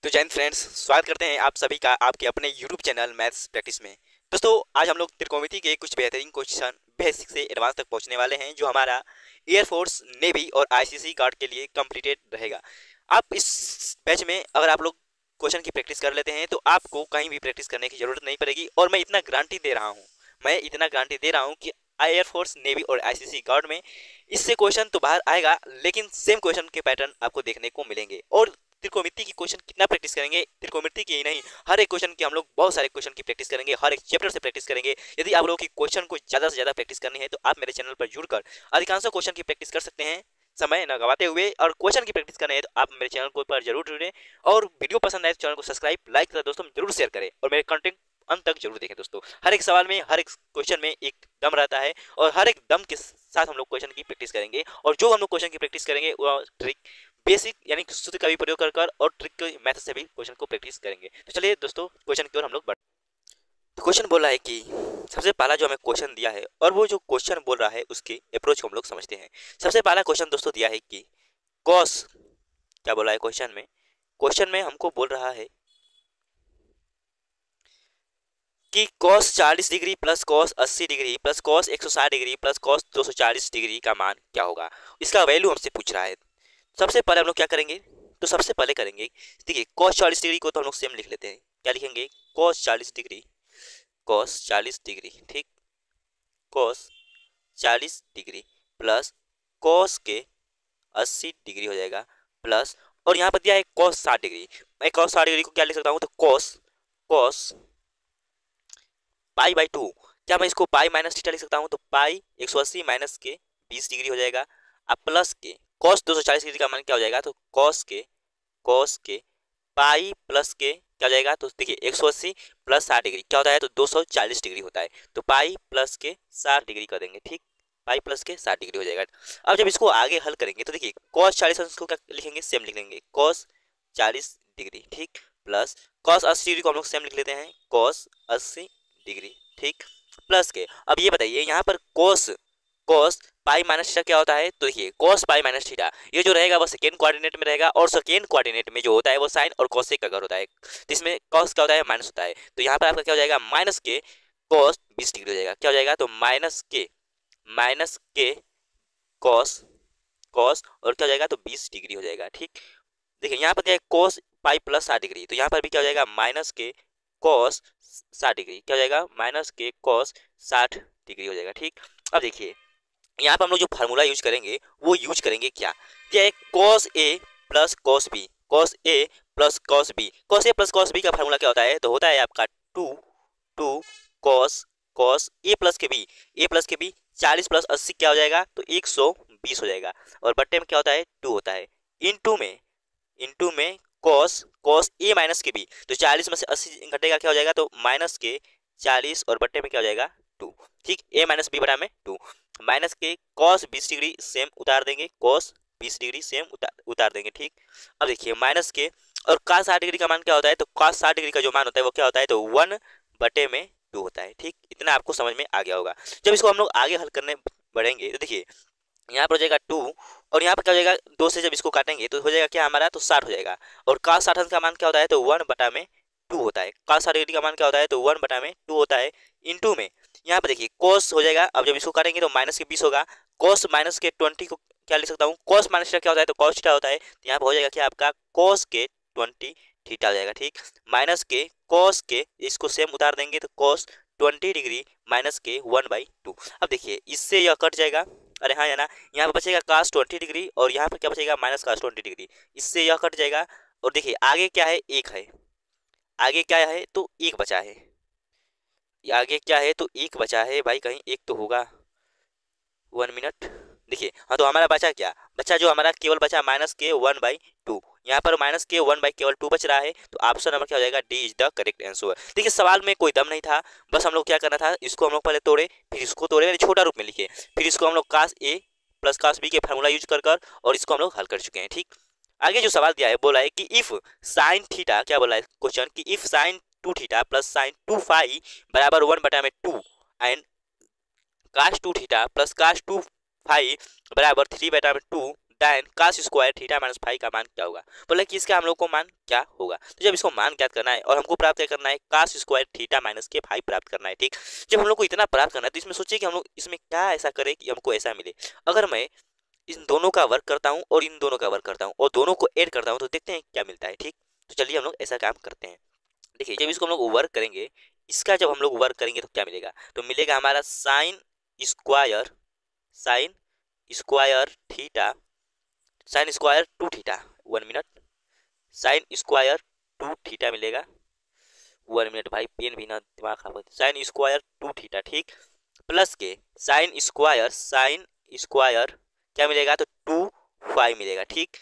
तो जय हिंद फ्रेंड्स, स्वागत करते हैं आप सभी का आपके अपने YouTube चैनल मैथ्स प्रैक्टिस में। दोस्तों, आज हम लोग त्रिकोणमिति के कुछ बेहतरीन क्वेश्चन बेसिक से एडवांस तक पहुंचने वाले हैं, जो हमारा एयरफोर्स, नेवी और आईसीसी गार्ड के लिए कंप्लीटेड रहेगा। आप इस बैच में अगर आप लोग क्वेश्चन की प्रैक्टिस कर लेते हैं तो आपको कहीं भी प्रैक्टिस करने की जरूरत नहीं पड़ेगी। और मैं इतना गारंटी दे रहा हूँ कि एयरफोर्स, नेवी और आईसीसी गार्ड में इससे क्वेश्चन तो बाहर आएगा, लेकिन सेम क्वेश्चन के पैटर्न आपको देखने को मिलेंगे। और त्रिकोणमिति की क्वेश्चन कितना प्रैक्टिस करेंगे, त्रिकोणमिति की ही नहीं, हर एक क्वेश्चन की हम लोग बहुत सारे क्वेश्चन की प्रैक्टिस करेंगे, हर एक चैप्टर से प्रैक्टिस करेंगे। यदि आप लोगों की क्वेश्चन को ज़्यादा से ज़्यादा प्रैक्टिस करनी है तो आप मेरे चैनल पर जुड़कर अधिकांश क्वेश्चन की प्रैक्टिस कर सकते हैं समय न गवाते हुए। और क्वेश्चन की प्रैक्टिस करनी है तो आप मेरे चैनल को पर जरूर जुड़ें, और वीडियो पसंद आए तो चैनल को सब्सक्राइब, लाइक तथा दोस्तों जरूर शेयर करें, और मेरे कंटेंट अंत तक जरूर देखें। दोस्तों, हर एक सवाल में, हर एक क्वेश्चन में एक दम रहता है, और हर एक दम के साथ हम लोग क्वेश्चन की प्रैक्टिस करेंगे। और जो हम लोग क्वेश्चन की प्रैक्टिस करेंगे वो ट्रिक बेसिक यानी सूत्र का भी प्रयोग कर और ट्रिक के मेथड से भी क्वेश्चन को प्रैक्टिस करेंगे। तो चलिए दोस्तों, क्वेश्चन की ओर हम लोग बढ़। तो क्वेश्चन बोल रहा है कि सबसे पहला जो हमें क्वेश्चन दिया है, और वो जो क्वेश्चन बोल रहा है उसकी अप्रोच को हम लोग समझते हैं। सबसे पहला क्वेश्चन दोस्तों दिया है कि कॉस, क्या बोला है क्वेश्चन में हमको बोल रहा है कि cos 40 degree plus cos 80 degree plus cos 160 degree plus cos 240 degree का मान क्या होगा। इसका वैल्यू हमसे पूछ रहा है। सबसे पहले हम लोग क्या करेंगे, तो सबसे पहले करेंगे, देखिए कॉस 40 डिग्री को तो हम लोग सेम लिख लेते हैं। क्या लिखेंगे, कॉस 40 डिग्री, ठीक, कॉस 40 डिग्री प्लस कॉस के 80 डिग्री हो जाएगा, प्लस, और यहाँ पर दिया है कॉस 60 डिग्री। मैं कॉस 60 डिग्री को क्या लिख सकता हूँ, तो कॉस पाई बाई 2, क्या मैं इसको पाई माइनस थीटा लिख सकता हूँ, तो पाई 180 माइनस के 20 डिग्री हो जाएगा। अब प्लस के कॉस 240 डिग्री का मान क्या हो जाएगा, तो कॉस के पाई प्लस के क्या हो जाएगा, तो देखिए 180 प्लस 60 डिग्री क्या होता है, तो 240 डिग्री होता है। तो पाई प्लस के 60 डिग्री कर देंगे, ठीक, पाई प्लस के 60 डिग्री हो जाएगा। अब जब इसको आगे हल करेंगे तो देखिए कॉस 40 को क्या लिखेंगे, सेम लिख लेंगे, कॉस 40 डिग्री, ठीक, प्लस कॉस 80 डिग्री को हम लोग सेम लिख लेते हैं, कॉस 80 डिग्री, ठीक, प्लस के। अब ये बताइए यहाँ पर कॉस पाई माइनस थीटा क्या होता है, तो देखिए कॉस पाई माइनस थीटा ये जो रहेगा वो सेकेंड कोऑर्डिनेट में रहेगा, और सेकेंड कोऑर्डिनेट में जो होता है वो साइन और कॉसेक का घर होता है, तो इसमें कॉस क्या होता है, माइनस होता है। तो यहाँ पर आपका क्या हो जाएगा, माइनस के कॉस 20 डिग्री हो जाएगा, क्या हो जाएगा, तो माइनस के कॉस और क्या हो जाएगा, तो 20 डिग्री हो जाएगा, ठीक। देखिए यहाँ पर क्या है, कॉस पाई प्लस 60 डिग्री, तो यहाँ पर भी क्या हो जाएगा, माइनस के कॉस 60 डिग्री, क्या हो जाएगा, माइनस के कॉस 60 डिग्री हो जाएगा, ठीक। अब देखिए यहाँ पर हम लोग जो फार्मूला यूज करेंगे वो यूज करेंगे क्या है, cos A plus cos B, cos A plus cos B. Cos A plus cos B का फार्मूला क्या होता है, तो होता है आपका 2 कॉस ए प्लस के बी 40 प्लस 80 क्या हो जाएगा, तो 120 हो जाएगा, और बट्टे में क्या होता है, 2 होता है, इंटू में कॉस ए माइनस के बी, तो 40 में से 80 घटेगा, क्या हो जाएगा, तो माइनस के 40 और बट्टे में क्या हो जाएगा, 2, ठीक, ए माइनस बी बटा में 2, माइनस के कॉस 20 डिग्री सेम उतार देंगे, कॉस 20 डिग्री सेम उतार देंगे, ठीक। अब देखिए माइनस के और कॉस 60 डिग्री का मान क्या होता है, तो कॉस 60 डिग्री का जो मान होता है वो क्या होता है, तो 1 बटे में 2 होता है, ठीक। इतना आपको समझ में आ गया होगा। जब इसको हम लोग आगे हल करने बढ़ेंगे तो देखिए यहाँ पर हो जाएगा 2, और यहाँ पर क्या हो जाएगा, 2 से जब इसको काटेंगे तो हो जाएगा क्या हमारा, तो 60 हो जाएगा, और cos 60 का मान क्या होता है, तो 1 बटा में 2 होता है, cos 60 डिग्री का मान क्या होता है, तो 1 बटा में 2 होता है, इंटू में यहाँ पर देखिए cos हो जाएगा। अब जब इसको काटेंगे तो माइनस के 20 होगा, cos माइनस के 20 को क्या लिख सकता हूँ, cos माइनस क्या होता है, तो cos थीटा होता है, तो यहाँ पर हो जाएगा क्या आपका cos के 20 थीटा हो जाएगा, ठीक, माइनस के cos के इसको सेम उतार देंगे, तो cos 20 डिग्री माइनस के 1/2। अब देखिए इससे यह कट जाएगा, अरे हाँ या ना, यहाँ पर बचेगा cos 20 डिग्री, और यहाँ पर क्या बचेगा, माइनस cos 20 डिग्री, इससे यह कट जाएगा। और देखिए आगे क्या है, आगे क्या है, तो एक बचा है, आगे क्या है, तो एक बचा है भाई, कहीं एक तो होगा, 1 मिनट, देखिए हाँ, तो हमारा बचा जो हमारा केवल बचा माइनस के 1/2, यहाँ पर माइनस के 1/2 बच रहा है, तो ऑप्शन नंबर क्या हो जाएगा, D is the correct answer. देखिए सवाल में कोई दम नहीं था, बस हम लोग क्या करना था, इसको हम लोग पहले तोड़े, फिर इसको तोड़े, यानी छोटा रूप में लिखे, फिर इसको हम लोग cos ए प्लस cos बी के फार्मूला यूज कर और इसको हम लोग हल कर चुके हैं, ठीक। आगे जो सवाल दिया है बोला है कि इफ साइन थीटा, क्या बोला है क्वेश्चन, कि if sine 2 theta plus sine 2 phi बराबर 1 बटा में 2 and cos 2 theta plus cos 2 phi बराबर 3 बटा में 2, tan cos square theta minus five का मान क्या होगा। बोला कि इसका हम लोग को मान क्या होगा। तो जब इसको मान ज्ञात करना है और हमको प्राप्त क्या करना है, cos स्क्वायर थीटा माइनस के फाइव प्राप्त करना है। ठीक, जब हम लोग को इतना प्राप्त करना है तो इसमें सोचिए कि हम लोग इसमें क्या ऐसा करें कि हमको ऐसा मिले। अगर मैं इन दोनों का वर्क करता हूँ और इन दोनों का वर्क करता हूँ और दोनों को ऐड करता हूँ तो देखते हैं क्या मिलता है। ठीक, तो चलिए हम लोग ऐसा काम करते हैं। देखिए जब इसको हम लोग वर्क करेंगे, इसका जब हम लोग वर्क करेंगे तो क्या मिलेगा, तो मिलेगा हमारा sine square theta, sine square two theta, 1 minute, sine square two theta मिलेगा। 1 मिनट भाई, पेन भी ना दिमाग खराब होता है। साइन स्क्वायर टू थीटा, ठीक, प्लस के साइन स्क्वायर क्या मिलेगा, तो 2 फाइव मिलेगा। ठीक,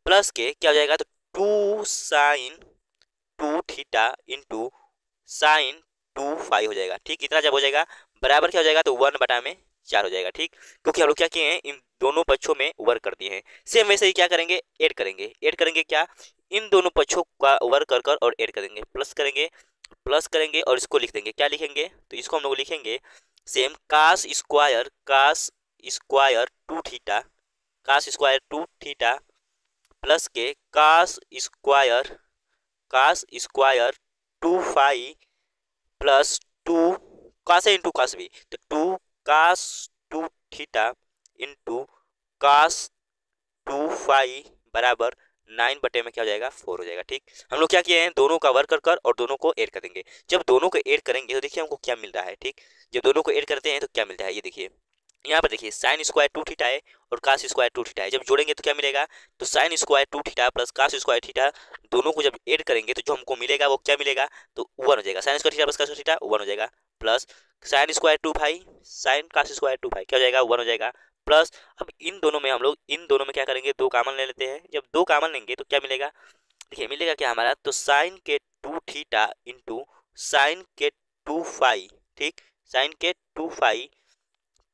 प्लस के क्या हो जाएगा, तो 2 sign to theta into sine 2 five हो जाएगा। ठीक, इतना जब हो जाएगा बराबर क्या हो जाएगा, तो 1/4 हो जाएगा। ठीक, क्योंकि हम लोग क्या किए हैं, इन दोनों पक्षों में वर्क कर दिए हैं। सेम वैसे ही क्या करेंगे, ऐड करेंगे क्या, इन दोनों पक्षों का वर्क कर कर और ऐड करेंगे, प्लस करेंगे और इसको लिख देंगे। क्या लिखेंगे, तो इसको हम लोग लिखेंगे same cos square two theta plus के cos square 2 five plus 2 cos into cos भी, तो 2 cos 2 थीटा इंटू cos 2 फाइव बराबर 9 में क्या हो जाएगा, 4 हो जाएगा। ठीक, हम लोग क्या किए हैं, दोनों का वर्क कर और दोनों को ऐड कर देंगे। जब दोनों को ऐड करेंगे तो देखिए हमको क्या मिल रहा है। ठीक, जब दोनों को ऐड करते हैं तो क्या मिलता है, ये देखिए यहाँ पर देखिए साइन स्क्वायर टू थीटा है और cos स्क्वायर टू थीटा है। जब जोड़ेंगे तो क्या मिलेगा, तो sine square two theta plus cos square theta, दोनों को जब ऐड करेंगे तो जो हमको मिलेगा वो क्या मिलेगा, तो 1 हो जाएगा। Sign square theta plus cos theta 1 हो जाएगा, plus sine square 2 five sine cos square 2 five क्या हो जाएगा, 1 हो जाएगा, प्लस अब इन दोनों में हम लोग इन दोनों में क्या करेंगे, 2 कॉमन ले लेते हैं। जब 2 कॉमन लेंगे तो क्या मिलेगा, देखिए मिलेगा क्या हमारा, तो साइन के 2 थीटा इंटू साइन के 2 फाइव, ठीक, साइन के 2 फाइव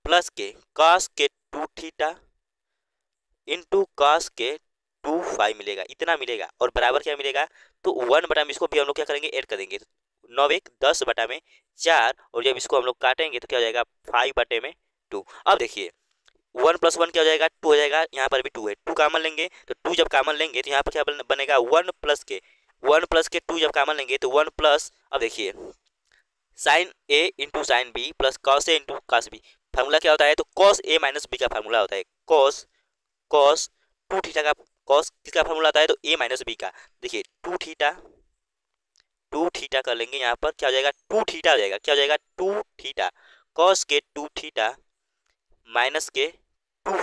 प्लस के cos के 2 थीटा इंटू cos के 2 फाइव मिलेगा, इतना मिलेगा और बराबर क्या मिलेगा, तो 1 में इसको भी हम लोग क्या करेंगे, ऐड कर देंगे, 9 1 10/4 और जब इसको हम लोग काटेंगे तो क्या हो जाएगा, 5/2। अब देखिए 1 + 1 क्या हो जाएगा, 2 हो जाएगा, यहाँ पर भी 2 है, 2 कॉमन लेंगे तो 2 जब कॉमन लेंगे तो यहाँ पर क्या बनेगा, 1 + 2 जब कॉमन लेंगे तो 1 प्लस, अब देखिए sine A into sine B plus cos A into cos B, formula क्या होता है, तो कॉस ए माइनस बी का फार्मूला होता है, कॉस 2 थीटा का, कॉस किसका फार्मूला आता है, तो ए माइनस बी का। देखिए 2 थीटा कर लेंगे, यहाँ पर क्या हो जाएगा, 2 थीटा हो जाएगा, क्या हो जाएगा, 2 थीटा कॉस के 2 थीटा माइनस के 2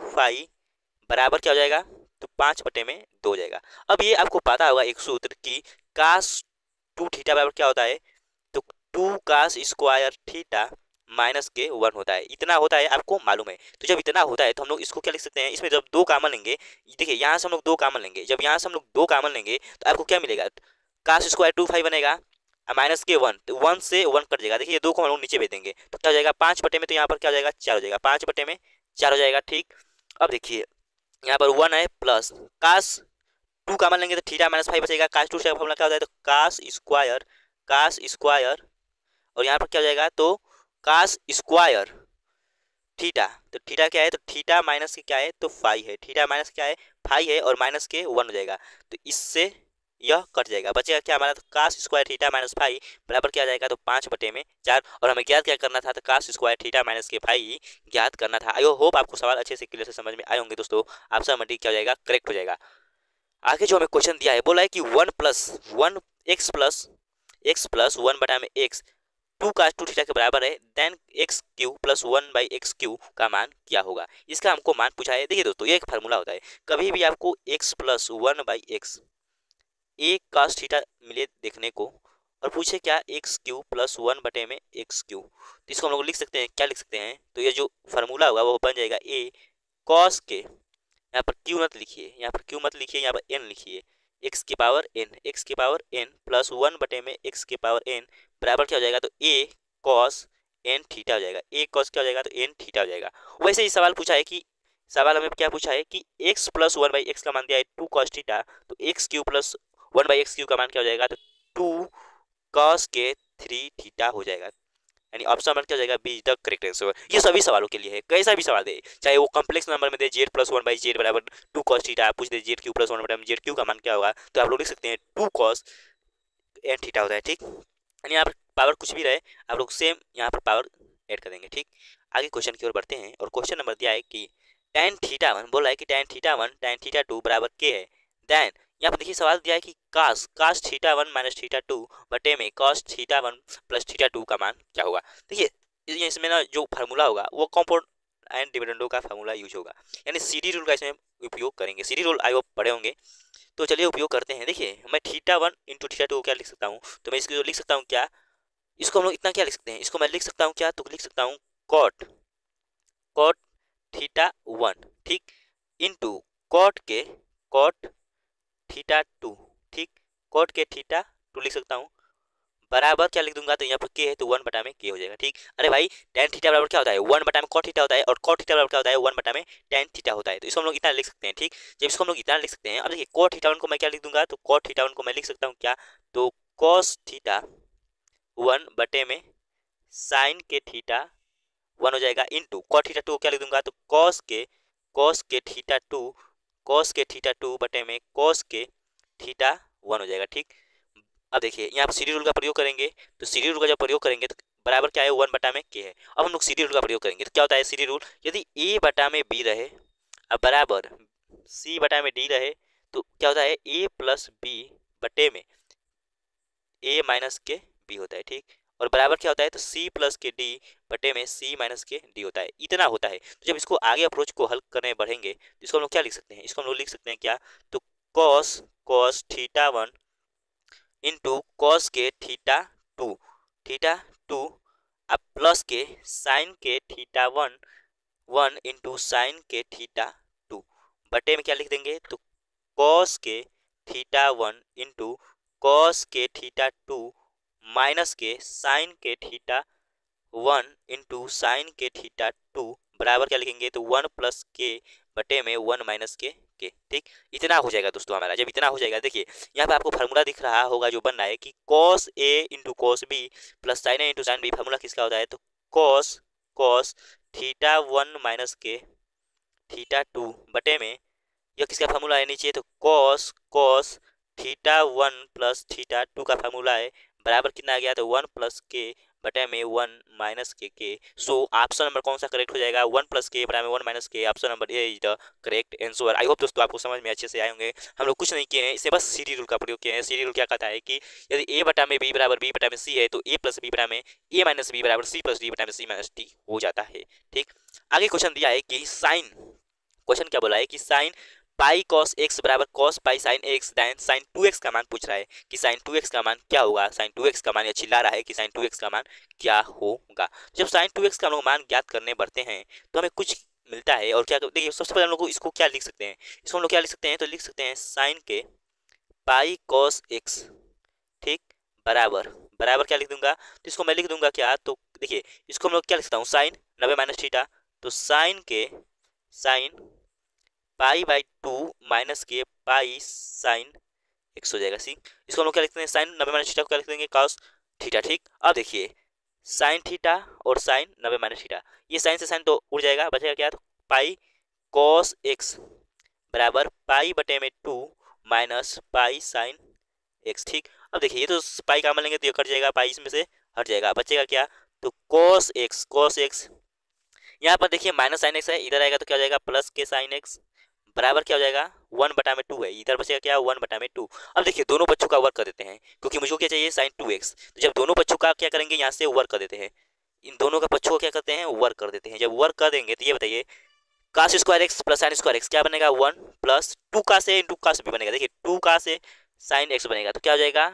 फाइव बराबर क्या हो जाएगा, तो 5/2 हो जाएगा। अब ये आपको पता होगा एक सूत्र कि cos 2 थीटा बराबर क्या होता है, तो 2 cos स्क्वायर थीटा माइनस के 1 होता है, इतना होता है, आपको मालूम है। तो जब इतना होता है तो हम लोग इसको क्या लिख सकते हैं, इसमें जब 2 कॉमन लेंगे, देखिए यहाँ से हम लोग 2 कॉमन लेंगे, जब यहाँ से हम लोग 2 कॉमन लेंगे तो आपको क्या मिलेगा, cos स्क्वायर 2 फाइव बनेगा माइनस के 1, तो 1 से 1 कट जाएगा। देखिए 2 को हम लोग नीचे भेज देंगे तो क्या हो जाएगा, 5/में, तो यहाँ पर क्या हो जाएगा, 4 हो जाएगा, 5/4 हो जाएगा। ठीक, अब देखिए यहाँ पर 1 है प्लस cos 2 कॉमन लेंगे तो थीटा माइनस 5 बचेगा, cos 2 से फॉर्मूला क्या होता है, तो cos स्क्वायर और यहाँ पर क्या हो जाएगा, तो cos स्क्वायर थीटा, तो थीटा क्या है, तो थीटा माइनस के क्या है, तो 5 है, थीटा माइनस क्या है, 5 है और माइनस के 1 हो जाएगा, तो इससे यह कट जाएगा, बचेगा क्या हमारा, तो cos स्क्वायर थीटा माइनस 5 बराबर क्या आ जाएगा, तो 5/4 और हमें ज्ञात क्या करना था, तो cos स्क्वायर थीटा माइनस के 5 ज्ञात करना था। आई होप आपको सवाल अच्छे से क्लियर से समझ में आए होंगे दोस्तों, आपका मल्टी क्या हो जाएगा, करेक्ट हो जाएगा। आगे जो हमें क्वेश्चन दिया है, बोला है कि 1 + 1 x + 1/x 2 cos 2 थीटा के बराबर है, देन x³ + 1/x³ का मान क्या होगा, इसका हमको मान पूछा है। देखिए दोस्तों ये एक फार्मूला होता है, कभी भी आपको x + 1/x एक cos थीटा मिले देखने को और पूछे क्या x³ + 1/x³, तो इसको हम लोग लिख सकते हैं, क्या लिख सकते हैं, तो ये जो फार्मूला होगा वो बन जाएगा a cos के, यहाँ पर q मत लिखिए, यहाँ पर q मत लिखिए, यहाँ पर n लिखिए, x की पावर n प्लस 1/x⁴n बराबर क्या हो जाएगा, तो a cos n थीटा हो जाएगा, a cos क्या हो जाएगा, तो n थीटा हो जाएगा। वैसे ही सवाल पूछा है कि सवाल हमें क्या पूछा है कि x + 1/x का मान दिया है 2 cos थीटा, तो x³ + 1/x³ का मान क्या हो जाएगा, तो 2 cos के 3 थीटा हो जाएगा। यानी ऑप्शन नंबर क्या हो जाएगा, B is the correct answer. ये सभी सवालों के लिए है, कैसा भी सवाल दे, चाहे वो कॉम्प्लेक्स नंबर में दे Z plus one by Z बराबर 2 cos थीटा, पूछ दे जेड क्यू प्लस वन बराबर जेड क्यू का मान क्या होगा, तो आप लोग लिख सकते हैं 2 cos n थीटा होता है। ठीक, यानी यहाँ पर पावर कुछ भी रहे आप लोग सेम यहाँ पर पावर ऐड कर देंगे। ठीक, आगे क्वेश्चन की ओर बढ़ते हैं और क्वेश्चन नंबर दिया है कि tan थीटा वन, बोला है कि tan theta one tan theta two बराबर के है, देन यहाँ पर देखिए सवाल दिया है कि cos theta one minus theta two बटे में cos theta one plus theta two का मान क्या होगा। देखिए इसमें ना जो फार्मूला होगा वो कंपाउंड एंड डिविडेंडो का फार्मूला यूज होगा, यानी सीडी रूल का इसमें उपयोग करेंगे। सीडी रूल आई होप पढ़े होंगे, तो चलिए उपयोग करते हैं। देखिए मैं theta one into theta two क्या लिख सकता हूँ, तो मैं इसको लिख सकता हूँ क्या, इसको हम लोग इतना क्या लिख सकते हैं, इसको मैं लिख सकता हूँ क्या, तो लिख सकता हूँ कॉट कॉट थीटा वन, ठीक, इंटू कॉट थीटा टू, ठीक, कॉट के थीटा टू लिख सकता हूँ, बराबर क्या लिख दूंगा, तो यहाँ पर के है तो 1 बटा में के हो जाएगा। ठीक, अरे भाई tan थीटा बराबर क्या होता है, 1 बटा में cot थीटा होता है, और cot थीटा बराबर क्या होता है, 1 बटा में tan थीटा होता है। तो इसको हम लोग इतना लिख सकते हैं। ठीक, जब इसको हम लोग इतना लिख सकते हैं, अब देखिए cot थीटा 1 को मैं क्या लिख दूंगा, तो cot थीटा 1 को मैं लिख सकता हूँ क्या, तो cos थीटा 1 बटे में sin के थीटा 1 हो जाएगा, इंटू cot थीटा 2 को क्या लिख दूंगा, तो cos के थीटा 2 बटे में cos के थीटा 1 हो जाएगा। ठीक, अब देखिए यहाँ पर सीडी रूल का प्रयोग करेंगे, तो सीडी रूल का जब प्रयोग करेंगे तो बराबर क्या है, 1 बटा में के है। अब हम लोग सीडी रूल का प्रयोग करेंगे तो क्या होता है सीडी रूल, यदि ए बटा में बी रहे अब बराबर सी बटा में डी रहे, तो क्या होता है ए प्लस बी बटे में ए माइनस के बी होता है। ठीक, और बराबर क्या होता है, तो सी प्लस के डी बटे में सी माइनस के डी होता है, इतना होता है। तो जब इसको आगे अप्रोच को हल करने बढ़ेंगे तो इसको हम लोग क्या लिख सकते हैं, इसको हम लोग लिख सकते हैं क्या, तो cos theta one into cos के थीटा टू अब प्लस के साइन के theta one one into sine के थीटा टू बटे में क्या लिख देंगे, तो कॉस के थीटा वन इंटू कॉस के थीटा टू माइनस के साइन के थीटा वन इंटू साइन के थीटा टू बराबर क्या लिखेंगे, तो 1 प्लस के बटे में 1 माइनस के। ठीक, इतना हो जाएगा दोस्तों हमारा। जब इतना हो जाएगा देखिए यहाँ पे आपको फार्मूला दिख रहा होगा जो बन रहा है कि cos a into cos B plus sine A into sine B, formula किसका होता है, तो cos थीटा वन माइनस के थीटा टू बटे में यह किसका फार्मूला है नीचे, तो cos theta one plus theta two का फार्मूला है, बराबर कितना आ गया, तो 1 प्लस के बटे में 1 माइनस के। सो ऑप्शन नंबर कौन सा करेक्ट हो जाएगा, 1 प्लस के बराबर में 1 माइनस के, option number A is the correct answer. I hope दोस्तों आपको समझ में अच्छे से आए होंगे। हम लोग कुछ नहीं किए हैं, इसे बस सीडी रूल का प्रयोग किए हैं। सीडी रूल क्या कहता है कि यदि ए बटा में बी बराबर बी बटा में सी है, तो ए प्लस बी बटा में ए माइनस बी बराबर सी प्लस डी बटा में सी माइनस डी हो जाता है। ठीक, आगे क्वेश्चन दिया है कि साइन, क्वेश्चन क्या बोला है कि साइन पाई कॉस एक्स बराबर cos pi sine x, then sine 2x का मान पूछ रहा है कि साइन 2x का मान क्या होगा। साइन 2x का मान ये चिल्ला रहा है कि साइन 2x का मान क्या होगा। जब साइन 2x का हम लोग मान ज्ञात करने बढ़ते हैं तो हमें कुछ मिलता है, और क्या देखिए सबसे पहले हम लोग इसको क्या लिख सकते हैं, इसको हम लोग क्या लिख सकते हैं, तो लिख सकते हैं साइन के पाई कॉस एक्स, ठीक, बराबर क्या लिख दूंगा, तो इसको मैं लिख दूंगा क्या, तो देखिए इसको हम लोग क्या लिख सकता हूँ, साइन 90 माइनस थीटा, तो साइन पाई बाई 2 माइनस के पाई साइन एक्स हो जाएगा। सी, इसको हम लोग क्या लिखते हैं, साइन 90 माइनस थीटा को क्या लिख देंगे, कॉस थीटा। ठीक, अब देखिए साइन थीटा और साइन 90 माइनस थीटा, ये साइन से साइन तो उड़ जाएगा, बचेगा क्या, तो पाई कॉस एक्स बराबर पाई बटे में 2 माइनस पाई साइन एक्स। ठीक, अब देखिए ये तो पाई का मान लेंगे तो ये कट जाएगा, पाई इसमें से हट जाएगा, बचेगा क्या, तो कॉस एक्स यहाँ पर देखिए माइनस साइन एक्स है, इधर आएगा तो क्या हो जाएगा, प्लस के साइन एक्स बराबर क्या हो जाएगा, 1 बटा में 2 है, इधर बचेगा क्या, 1 बटा में 2। अब देखिए दोनों बच्चों का वर्क कर देते हैं, क्योंकि मुझे क्या चाहिए, साइन 2x, तो जब दोनों बच्चों का क्या करेंगे, यहाँ से वर्क कर देते हैं, इन दोनों का बच्चों को क्या करते हैं, वर्क कर देते हैं। जब वर्क कर देंगे तो ये बताइए cos square x plus sine square x क्या बनेगा, 1 प्लस 2 का से इंटू का से भी बनेगा, देखिए 2 का से साइन एक्स बनेगा, तो क्या हो जाएगा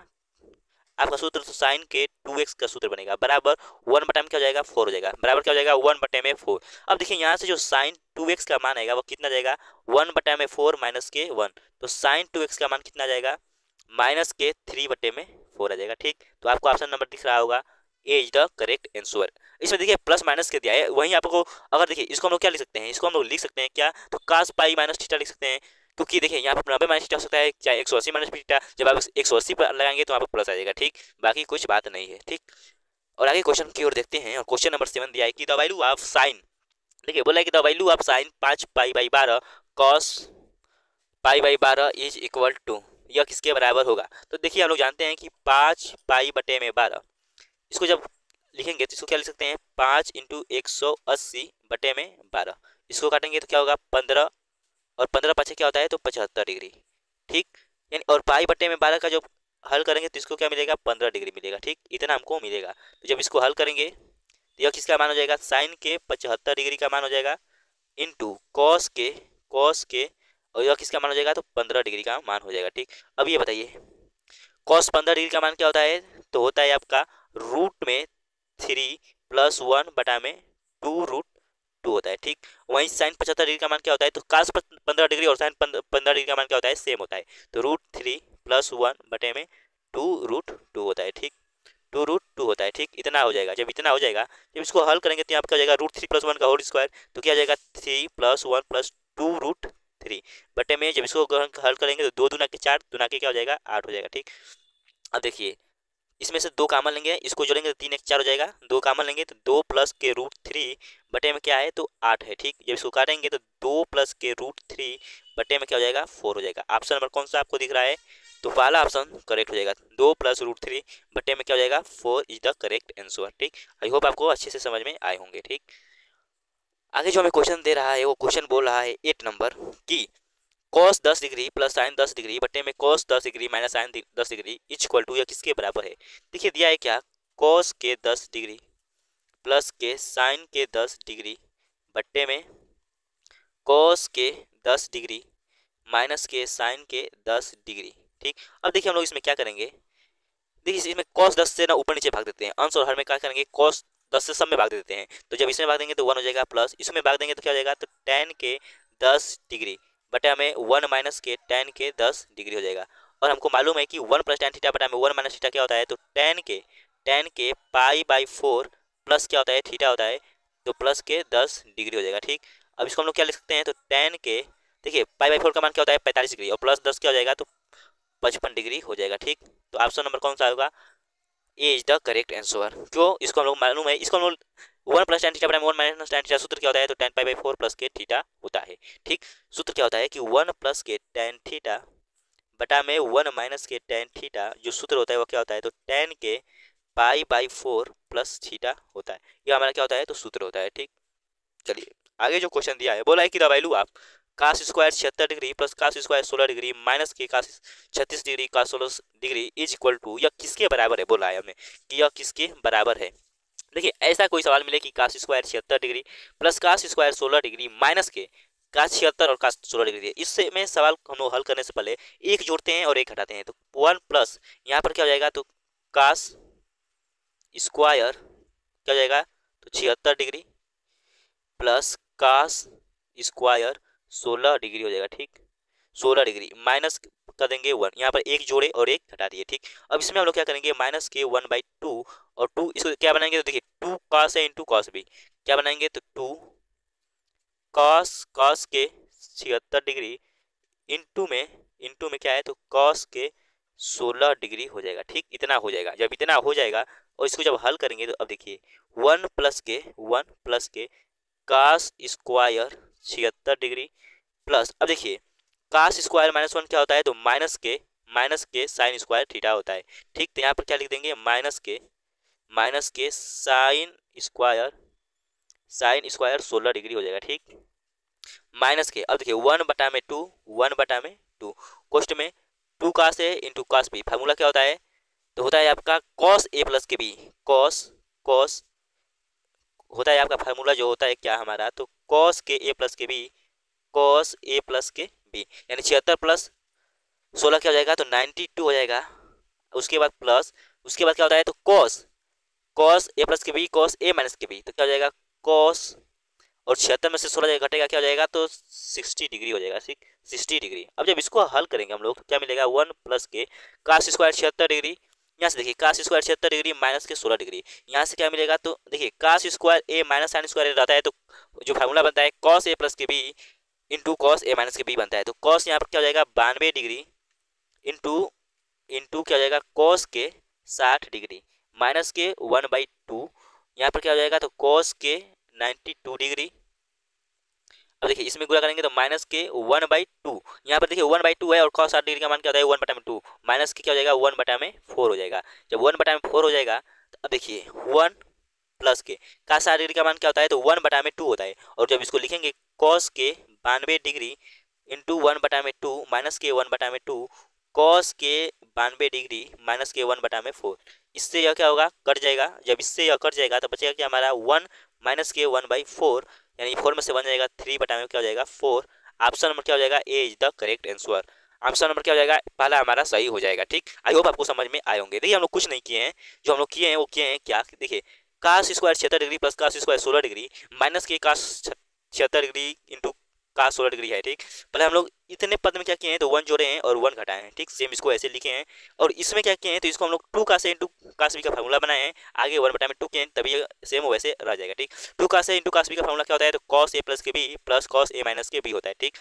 आपका सूत्र, तो साइन के 2x का सूत्र बनेगा, बराबर 1 बटा में क्या हो जाएगा, 4 हो जाएगा, बराबर क्या हो जाएगा, 1 बटे में 4। अब देखिए यहाँ से जो साइन 2x का मान आएगा वो कितना जाएगा, 1 बटा में 4 माइनस के 1, तो साइन 2x का मान कितना जाएगा, माइनस के 3 बटे में 4 आ जाएगा। ठीक, तो आपको ऑप्शन नंबर दिख रहा होगा, ए इज द करेक्ट आंसर। इसमें देखिए प्लस माइनस के दिया है, वहीं आपको अगर देखिए इसको हम लोग क्या लिख सकते हैं, इसको हम लोग लिख सकते हैं क्या, तो कास पाई माइनस थीटा लिख सकते हैं, क्योंकि देखिए यहाँ पर 90 माइनस थीटा हो सकता है, चाहे 180 माइनस थीटा, जब आप 180 पर लगाएंगे तो यहाँ पर प्लस आ जाएगा। ठीक, बाकी कुछ बात नहीं है। ठीक, और आगे क्वेश्चन की ओर देखते हैं और क्वेश्चन नंबर 7 दिया है कि द वैल्यू ऑफ साइन, देखिए बोला है कि the value of sine 5 pi by 12 cos pi by 12 is equal to, यह किसके बराबर होगा। तो देखिए हम लोग जानते हैं कि 5 पाई बटे में 12, इसको जब लिखेंगे तो इसको क्या लिख सकते हैं 5 इंटू 180 बटे में 12, इसको काटेंगे तो क्या होगा 15, और 15 पाँच क्या होता है तो 75 डिग्री, ठीक। यानी और पाई बटे में 12 का जब हल करेंगे तो इसको क्या मिलेगा 15 डिग्री मिलेगा, ठीक, इतना हमको मिलेगा। तो जब इसको हल करेंगे तो यह किसका मान हो जाएगा साइन के 75 डिग्री का मान हो जाएगा इंटू कॉस के और यह किसका मान हो जाएगा तो 15 डिग्री का मान हो जाएगा, ठीक। अब ये बताइए कॉस 15 डिग्री का मान क्या होता है, तो होता है आपका रूट में 3 प्लस 1 बटा में 2 रूट 2 होता है, ठीक। वहीं साइन 75 डिग्री का मान क्या होता है तो कास 15 डिग्री और साइन 15 डिग्री का मान क्या होता है सेम होता है, तो रूट 3 प्लस 1 बटे में 2 रूट 2 होता है, ठीक, 2 रूट 2 होता है, ठीक। इतना हो जाएगा, जब इतना हो जाएगा जब इसको हल करेंगे तो यहाँ पर क्या हो जाएगा रूट 3 प्लस 1 का होल स्क्वायर, तो क्या हो जाएगा 3 प्लस 1 प्लस 2 रूट 3 बटे में, जब इसको हल करेंगे तो 2 दूना के 4 दूना के क्या हो जाएगा 8 हो जाएगा, ठीक। अब देखिए इसमें से 2 कामन लेंगे, इसको जोड़ेंगे तो 3 1 4 हो जाएगा, 2 कामन लेंगे तो 2 प्लस के रूट 3 बटे में क्या है तो 8 है, ठीक। जब इसको काटेंगे तो 2 प्लस के रूट 3 बटे में क्या हो जाएगा 4 हो जाएगा। ऑप्शन नंबर कौन सा आपको दिख रहा है, तो पहला ऑप्शन करेक्ट हो जाएगा, 2 प्लस रूट 3 बटे में क्या हो जाएगा 4 इज द करेक्ट आंसर, ठीक। आई होप आपको अच्छे से समझ में आए होंगे, ठीक। आगे जो हमें क्वेश्चन दे रहा है वो क्वेश्चन बोल रहा है 8 नंबर की cos 10 degree plus sine 10 degree बटे में cos 10 degree minus sine 10 degree is equal to, यह किसके बराबर है। देखिए दिया है क्या कॉस के 10 डिग्री प्लस के साइन के 10 डिग्री बटे में कॉस के 10 डिग्री माइनस के साइन के 10 डिग्री, ठीक। अब देखिए हम लोग इसमें क्या करेंगे, देखिए इसमें कॉस 10 से ना ऊपर नीचे भाग देते हैं, अंश और हर में क्या करेंगे कॉस 10 से सब में भाग देते हैं, तो जब इसमें भाग देंगे तो 1 हो जाएगा प्लस इसमें भाग देंगे तो क्या हो जाएगा तो tan के 10 डिग्री बटा में 1 माइनस के tan के 10 डिग्री हो जाएगा। और हमको मालूम है कि 1 प्लस tan थीटा बटा में 1 माइनस थीटा क्या होता है तो tan के पाई बाई 4 प्लस क्या होता है थीटा होता है, तो प्लस के 10 डिग्री हो जाएगा, ठीक। अब इसको हम लोग क्या लिख सकते हैं तो tan के, देखिए पाई बाई 4 का मान क्या होता है 45 डिग्री और प्लस 10 क्या हो जाएगा तो 55 डिग्री हो जाएगा, ठीक। तो ऑप्शन नंबर कौन सा होगा ए इज द करेक्ट आंसर। क्यों, इसको हम लोग मालूम है, इसको हम लोग 1 प्लस tan थीटा बटा 1 माइनस tan थीटा सूत्र क्या होता है तो tan पाई बाई 4 प्लस के थीटा होता है, ठीक। सूत्र क्या होता है कि 1 प्लस के tan थीटा बटा में 1 माइनस के tan थीटा, जो सूत्र होता है वो क्या होता है तो tan के पाई बाई 4 प्लस थीटा होता है, ये हमारा क्या होता है तो सूत्र होता है, ठीक। चलिए आगे जो क्वेश्चन दिया है बोला है कि the value of cos square 76 degree plus cos square 16 degree minus के cos 36 degree cos 16 degree is equal to, यह किसके बराबर है, बोला है हमें कि यह किसके बराबर है। देखिए ऐसा कोई सवाल मिले कि cos square 76 degree plus cos square 16 degree minus के कास 76 और कास 16 डिग्री है, इससे में सवाल हम लोग हल करने से पहले एक जोड़ते हैं और एक हटाते हैं, तो 1 प्लस यहाँ पर क्या हो जाएगा तो कास स्क्वायर क्या हो जाएगा तो 76 degree plus cos square 16 degree हो जाएगा, ठीक। 16 डिग्री माइनस कर देंगे 1, यहाँ पर एक जोड़े और एक हटा दिए, ठीक। अब इसमें हम लोग क्या करेंगे माइनस के 1/2 और 2 इसको क्या बनाएंगे तो देखिए 2 कॉस है इंटू कॉस भी क्या बनाएंगे तो 2 कॉस के 76 डिग्री इंटू में क्या है तो कॉस के 16 डिग्री हो जाएगा, ठीक। इतना हो जाएगा, जब इतना हो जाएगा और इसको जब हल करेंगे तो अब देखिए 1 प्लस के कास स्क्वायर 76 डिग्री प्लस, अब देखिए कास स्क्वायर -1 क्या होता है तो माइनस के साइन स्क्वायर थीटा होता है, ठीक। तो यहाँ पर क्या लिख देंगे माइनस के साइन स्क्वायर 16 डिग्री हो जाएगा, ठीक। माइनस के अब देखिए 1/2 कोष्ट में 2 कास है इंटू कास बी, फार्मूला क्या होता है तो होता है आपका कॉस ए प्लस के बी, कॉस होता है आपका फार्मूला जो होता है क्या हमारा तो कॉस के ए प्लस के बी यानी 76 प्लस 16 क्या हो जाएगा तो 92 हो जाएगा। उसके बाद क्या होता है तो कॉस ए प्लस के बी कॉस ए माइनस के बी, तो क्या हो जाएगा कॉस और 76 में से 16 घटेगा क्या हो जाएगा तो 60 डिग्री हो जाएगा, 60 डिग्री। अब जब इसको हल करेंगे हम लोग क्या मिलेगा 1 प्लस के कास स्क्वायर 76 डिग्री, यहाँ से देखिए कास स्क्वायर 76 डिग्री माइनस के 16 डिग्री, यहाँ से क्या मिलेगा तो देखिए cos square A minus sine square रहता है तो जो फार्मूला बनता है कॉस ए प्लस के B into cos A minus के बी बनता है, तो कॉस यहाँ पर क्या हो जाएगा 92 डिग्री इंटू क्या हो जाएगा कॉस के 60 डिग्री माइनस के 1/2, यहाँ पर क्या हो जाएगा तो कॉस के 92 डिग्री। अब देखिए इसमें गुणा करेंगे तो माइनस के 1/2, यहाँ पर देखिए 1/2 है और cos 60 डिग्री का मान क्या होता है 1/2, माइनस के क्या हो जाएगा 1/4 हो जाएगा। जब 1/4 हो जाएगा तो अब देखिए 1 प्लस के cos 60 डिग्री का मान क्या होता है तो 1/2 होता है, और जब इसको लिखेंगे cos के 92 डिग्री इंटू 1/2 माइनस के 1/2 कॉस के 92 डिग्री माइनस के 1/4, इससे यह क्या होगा कट जाएगा। जब इससे यह कट जाएगा तो बचेगा क्या हमारा 1 माइनस के 1/4, यानी 4 में से बन जाएगा 3/में क्या हो जाएगा 4। ऑप्शन नंबर क्या हो जाएगा A is the correct answer. Option number क्या हो जाएगा पहला हमारा सही हो जाएगा। ठीक, आई होप आपको समझ में आए होंगे। देखिए हम लोग कुछ नहीं किए हैं, जो हम लोग किए हैं वो किए हैं क्या, देखिए cos square 76 degree plus cos square 16 degree minus के cos 76 degree into cos 16 degree है। ठीक, पहले हम लोग इतने पद में क्या किए हैं तो 1 जोड़े हैं और 1 घटाए हैं। ठीक, सेम इसको ऐसे लिखे हैं, और इसमें क्या किए हैं तो इसको हम लोग 2 का से इंटू कास बी का फॉर्मूला बनाए हैं, आगे 1/2 किए हैं तभी सेम वैसे रह जाएगा। ठीक, 2 का से इंटू कास बी का फॉर्मूला क्या होता है तो कॉस ए प्लस के B plus cos A minus के बी होता है। ठीक,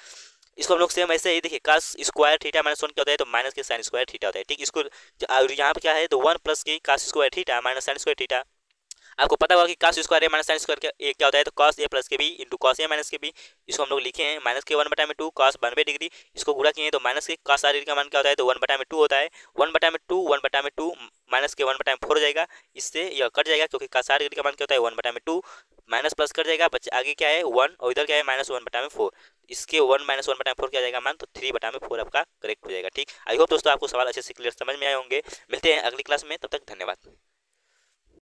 इसको हम लोग सेम ऐसे ही देखिए कास स्क्वायर थीटा माइनस 1 क्या होता है तो माइनस के साइन स्क्वायर थीटा होता है। ठीक, इसको यहाँ पे क्या है तो 1 प्लस के cos square theta minus sine square theta. आपको पता होगा कि cos square A minus sine square क्या होता है तो कॉस ए प्लस के B into cos A minus के बी। इसको हम लोग लिखे हैं माइनस के 1/2 कॉस 92 डिग्री, इसको गुणा किए हैं तो माइनस के कॉस 60 डिग्री का मान क्या होता है तो 1/2 होता है। 1/2 माइनस के 1/4 हो जाएगा, इससे यह कट जाएगा क्योंकि कॉस 60 डिग्री का मान क्या होता है 1/2, माइनस प्लस कट जाएगा, बच्चे आगे क्या है 1 और इधर क्या है माइनस 1/4, इसके 1 माइनस 1/4 क्या जाएगा मान तो 3/4 आपका करेक्ट हो जाएगा। ठीक, आई होप दोस्तों आपको सवाल अच्छे से क्लियर समझ में आए होंगे। मिलते हैं अगली क्लास में, तब तक धन्यवाद।